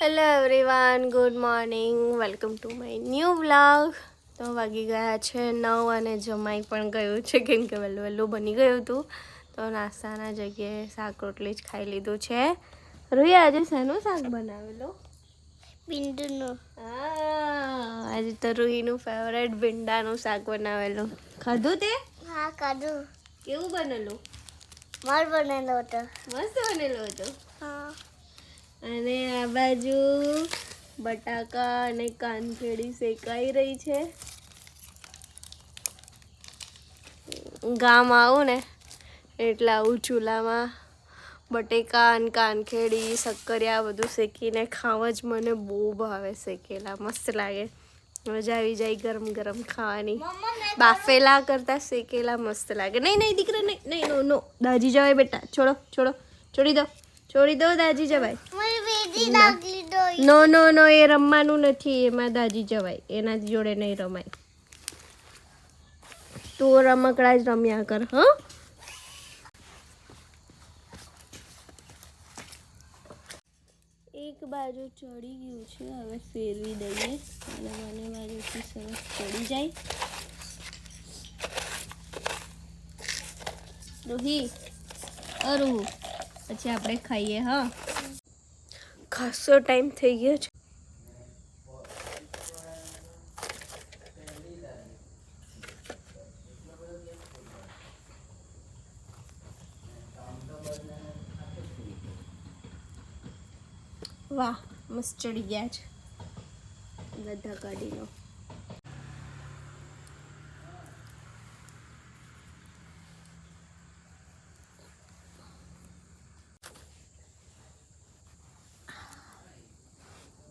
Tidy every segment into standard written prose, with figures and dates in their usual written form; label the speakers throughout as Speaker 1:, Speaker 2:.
Speaker 1: Hello everyone, good morning, welcome to my new vlog. તો વાગી ગયા છે 9 અને જમાઈ પણ ગયું છે કેમ કે વહેલું વહેલું બની ગયું હતું. તો નાસ્તાના જગ્યાએ શાક રોટલી જ ખાઈ લીધું છે. રૂહી, આજે શેનું શાક બનાવેલું? ભીંડાનું. હા, આજે તો રૂહીનું ફેવરેટ ભીંડાનું શાક બનાવેલું. ખાધું તે? હા, ખાધું. કેવું બનેલું? મસ્ત બનેલું હતું. મસ્ત બનેલું હતું. હા. અને આ બાજુ બટાકા અને કાનખેડી શેકાઈ રહી છે. ગામ આવું ને એટલે આવું ચૂલામાં બટેકા અને કાનખેડી શક્કરિયા બધું શેકીને ખાવા જ મને બહુ ભાવે. શેકેલા મસ્ત લાગે, મજા આવી જાય ગરમ ગરમ ખાવાની. બાફેલા કરતાં શેકેલા મસ્ત લાગે. નહીં નહીં દીકરા, નહીં નહીં, નો નો, દાજી જવાય બેટા. છોડો છોડો, છોડી દો દાજી જવાય. નો નો નો, એ રમવાનું નથી, એમાં દાજી જવાય, એના જોડે નહીં રમાય. તો રમકડા જ રમ્યા કર. હા, એક બાજુ ચડી ગયું છે, હવે ફેરવી દઈએ અને બંને બાજુથી સરસ ચડી જાય. રૂહી, રૂહુ, પછી આપણે ખાઈએ. હા, ખાસો ટાઈમ થઈ ગયો છે. વાહ, મસ્ત ચડી ગયા છે બધા કાઢીનો.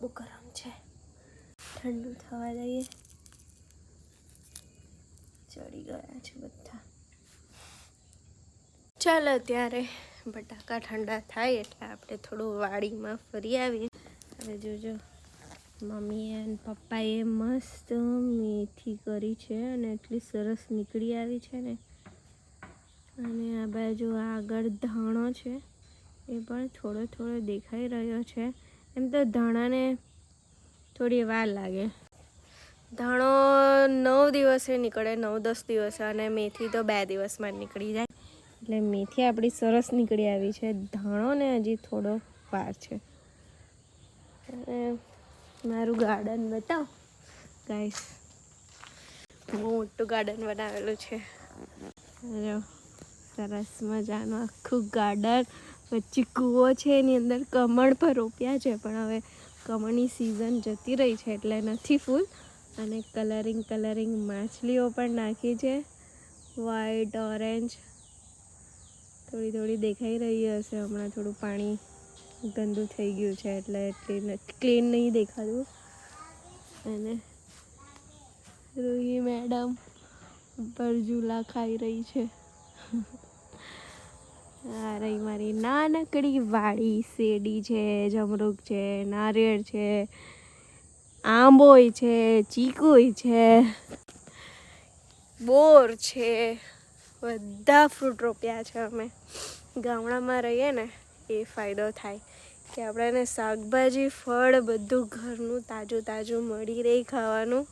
Speaker 1: બહુ ગરમ છે, ઠંડુ થવા દઈએ. ચડી ગયા છે બધા. ચાલો ત્યારે બટાકા ઠંડા થાય એટલે આપણે થોડું વાડીમાં ફરી આવીએ. હવે જોજો, મમ્મી અને પપ્પાએ મસ્ત મેથી કરી છે અને એટલી સરસ નીકળી આવી છે ને. અને આ બાજુ આગળ ધાણો છે, એ પણ થોડો થોડો દેખાઈ રહ્યો છે. એમ તો ધાણાને થોડી વાર લાગે. ધાણો 9 દિવસે નીકળે, 9-10 દિવસે, અને મેથી તો 2 દિવસમાં જ નીકળી જાય. એટલે મેથી આપણી સરસ નીકળી આવી છે. ધાણો ને હજી થોડો વાર છે. અને મારું ગાર્ડન બતાવ ગાઈસ, બહુ મોટું ગાર્ડન બનાવેલું છે. જો સરસ મજાનું આખું ગાર્ડન, વચ્ચે કૂવો છે, એની અંદર કમળ પર રોપ્યા છે, પણ હવે કમળની સિઝન જતી રહી છે એટલે નથી ફૂલ. અને કલરિંગ માછલીઓ પણ નાખી છે, વ્હાઈટ, ઓરેન્જ. થોડી થોડી દેખાઈ રહી હશે, હમણાં થોડું પાણી ગંદુ થઈ ગયું છે એટલે એટલી ક્લીન નહીં દેખાતું. અને રૂહી મેડમ ઉપર ઝૂલા ખાઈ રહી છે. આ રહી મારી નાનકડી વાડી. શેરડી છે, જમરૂક છે, નારિયેળ છે, આંબોય છે, ચીકુય છે, બોર છે, બધા ફ્રૂટ રોપ્યા છે. અમે ગામડામાં રહીએ ને એ ફાયદો થાય કે આપણને શાકભાજી, ફળ બધું ઘરનું તાજું તાજું મળી રહે ખાવાનું.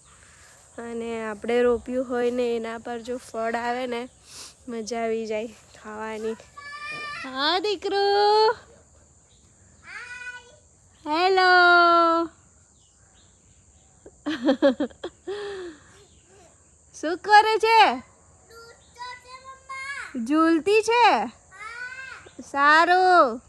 Speaker 1: અને આપણે રોપ્યું હોય ને એના પર જો ફળ આવે ને, મજા આવી જાય ખાવાની. હા દીકરું, હેલો. શું કરે છે? ઝૂલતી છે? સારું.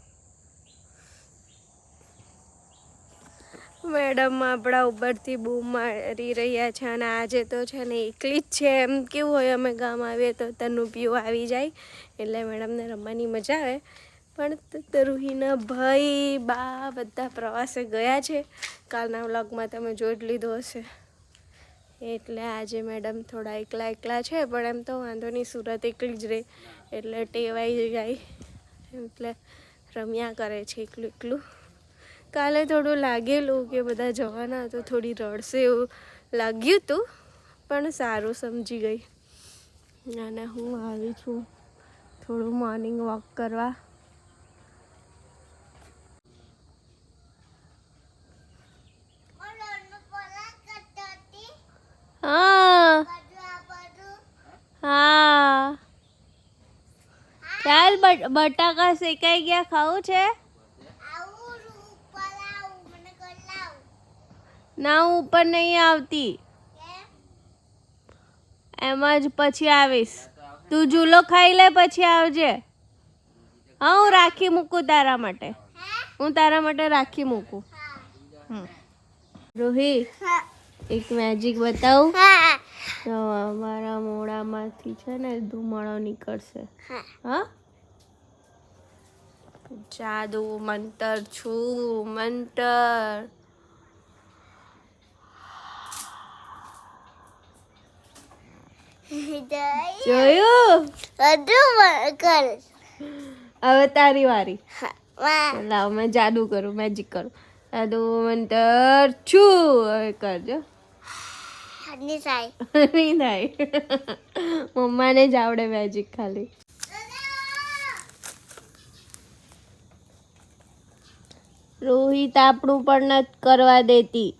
Speaker 1: મેડમ આપણા ઉપરથી બૂમ મારી રહ્યા છે. અને આજે તો છે ને એકલી જ છે. એમ કેવું હોય, અમે ગામ આવીએ તો તનું પીવું આવી જાય એટલે મેડમને રમવાની મજા આવે. પણ રૂહીના ભાઈ બા બધા પ્રવાસે ગયા છે. કાલના વ્લોગમાં તમે જોઈ જ લીધું હશે. એટલે આજે મેડમ થોડા એકલા છે, પણ એમ તો વાંધો નહીં, સુરત એકલી જ રહે એટલે ટેવાઈ જાય. એટલે રમ્યા કરે છે એકલું. કાલે થોડું લાગેલું કે બધા જવાના તો થોડી રડશે એવું લાગ્યું હતું, પણ સારું સમજી ગઈ. અને હું આવી છું થોડું મોર્નિંગ વોક કરવા. બટાકા શેકાઈ ગયા, ખાવું છે? ના, હું ઉપર નહીં આવતી, એમ જ પછી આવીશ. તું ઝૂલો ખાઈ લે પછી આવજે. હા, હું રાખી મૂકું તારા માટે. હું તારા માટે રાખી મૂકું. રોહી, એક મેજિક બતાવું? તો અમારા મોઢામાંથી છે ને ધુમાડો નીકળશે. હા, જાદુ મંતર છું, મંતર. જોયું? હવે તારી વારી. લાવ, મેં જાદુ કરું, મેજિક કરું. જાદુ મંતર છું. હવે કરજો. નહીં થાય. મમ્માને જ આવડે મેજિક ખાલી. રોહિત આપણું પણ નથી કરવા દેતી.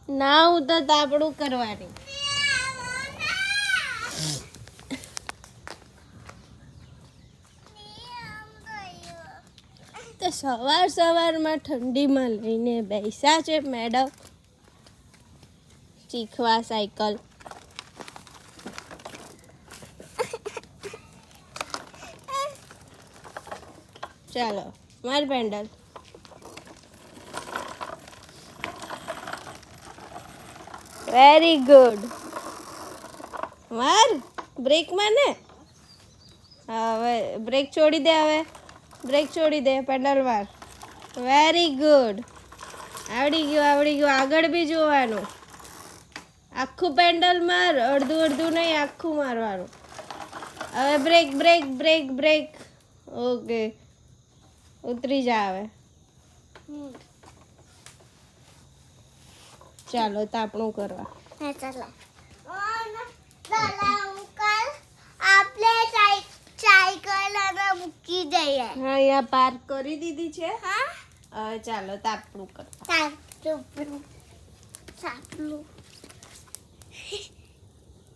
Speaker 1: ના, હું તો તાપડું કરવાની. તો સવારમાં ઠંડીમાં લઈને બેસ્યા છે મેડમ શીખવા સાયકલ. ચાલો, માર પેન્ડલ. Very good. માર બ્રેક માં ને. હવે બ્રેક છોડી દે. હવે બ્રેક છોડી દે, પેડલ માર. Very good. આવડી ગયું. આગળ બી જોવાનું. આખું પેન્ડલ માર, અડધું નહીં, આખું મારવાનું. હવે બ્રેક. ઓકે, ઉતરી જા હવે. ચાલો, તાપણું કરવા. મૂકી દઈએ. હા, અહીંયા પાર્ક કરી દીધી છે. હવે ચાલો તાપણું કરવા.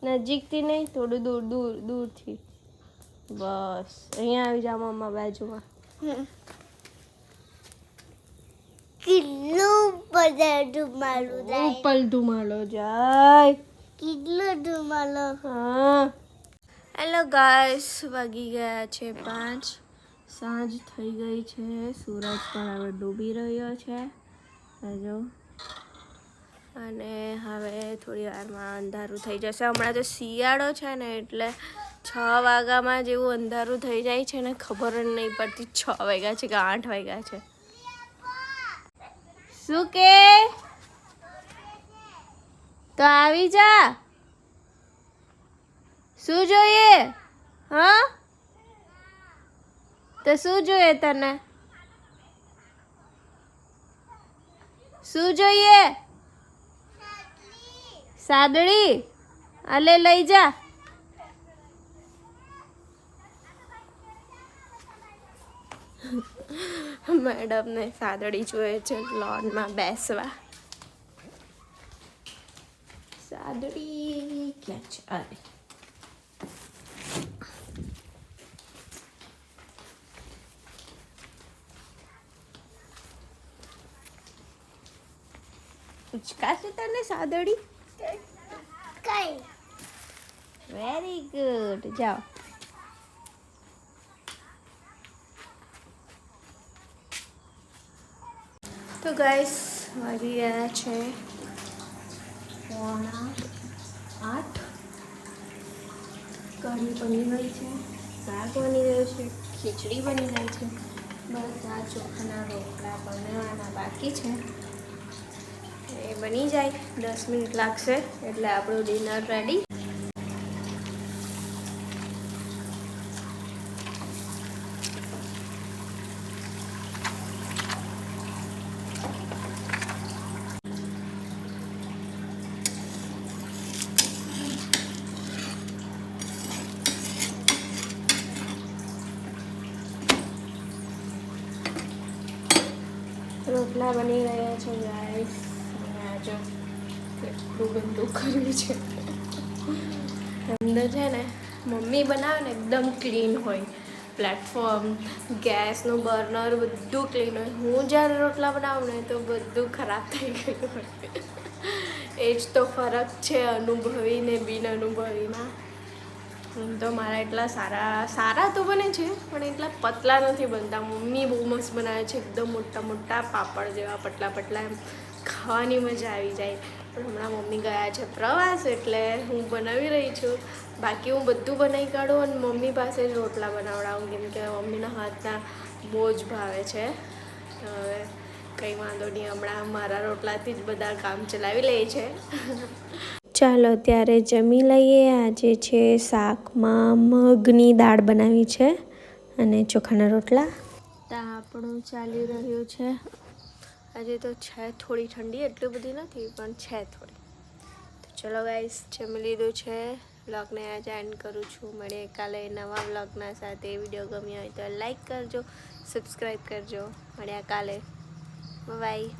Speaker 1: નજીકથી નહીં, થોડું દૂરથી. બસ અહીંયા આવી જાઓ મમ્મા બાજુમાં. કેટલું બધા ધુમાડો જાય. ઉપર ધુમાડો જાય. કેટલો ધુમાડો. હા. હેલો ગાઈસ, વાગી ગયા છે 5. સાંજ થઈ ગઈ છે. સૂરજ પણ હવે ડૂબી રહ્યો છે. જો, અને હવે થોડી વારમાં અંધારું થઈ જશે. હમણાં તો શિયાળો છે ને, એટલે 6 વાગ્યામાં જેવું અંધારું થઈ જાય છે ને, ખબર જ નહીં પડતી 6 વાગ્યા છે કે 8 વાગ્યા છે. શું કે? તો આવી જા. શું જોઈએ? હા, તો શું જોઈએ તને? શું જોઈએ? સાદડી. આલે લઈ જા. મેડમને સાદડી જોઈએ છે લોનમાં બેસવા. સાદડી ક્યાં છે? અરે, ઉચકાશે તને સાદડી? કઈ? Very good. જાઓ. તો ગાઈસ, વાગી ગયા છે 7:45. કઢી બની ગઈ છે, શાક બની ગયું છે, ખીચડી બની ગઈ છે. બસ આ ચોખાના રોટલા બનાવવાના બાકી છે. એ બની જાય, 10 મિનિટ લાગશે એટલે આપણું ડિનર રેડી. રોટલા બની રહ્યા છે ગાઈસ. જો કેટલું ગંદુ કર્યું છે. અંદર છે ને મમ્મી બનાવે ને એકદમ ક્લીન હોય, પ્લેટફોર્મ, ગેસનું બર્નર બધું ક્લીન હોય. હું જ્યારે રોટલા બનાવું ને તો બધું ખરાબ થઈ ગયું હોય. એ જ તો ફરક છે અનુભવી ને બિન અનુભવીમાં. તો મારા એટલા સારા તો બને છે પણ એટલા પતલા નથી બનતા. મમ્મી બહુ મસ્ત બનાવે છે, એકદમ મોટા મોટા પાપડ જેવા પતલા પતલા, એમ ખાવાની મજા આવી જાય. પણ હમણાં મમ્મી ગયા છે પ્રવાસ એટલે હું બનાવી રહી છું. બાકી હું બધું બનાવી કાઢું અને મમ્મી પાસે જ રોટલા બનાવડાવું, કેમ કે મમ્મીના હાથના બહુ જ ભાવે છે. હવે કંઈ વાંધો નહીં, હમણાં મારા રોટલાથી જ બધા કામ ચલાવી લે છે. ચાલો ત્યારે જમી લઈએ. આજે છે શાકમાં મગની દાળ બનાવી છે અને ચોખાના રોટલા. આપણું ચાલી રહ્યું છે. આજે તો છે થોડી ઠંડી, એટલી બધી નથી પણ છે થોડી. તો ચલો ગાઈસ, જમી લીધું છે. વ્લોગને આજે એન્ડ કરું છું. મળીએ કાલે નવા વ્લોગના સાથે. વિડીયો ગમ્યો હોય તો લાઈક કરજો, સબસ્ક્રાઈબ કરજો. મળ્યા કાલે. બાય.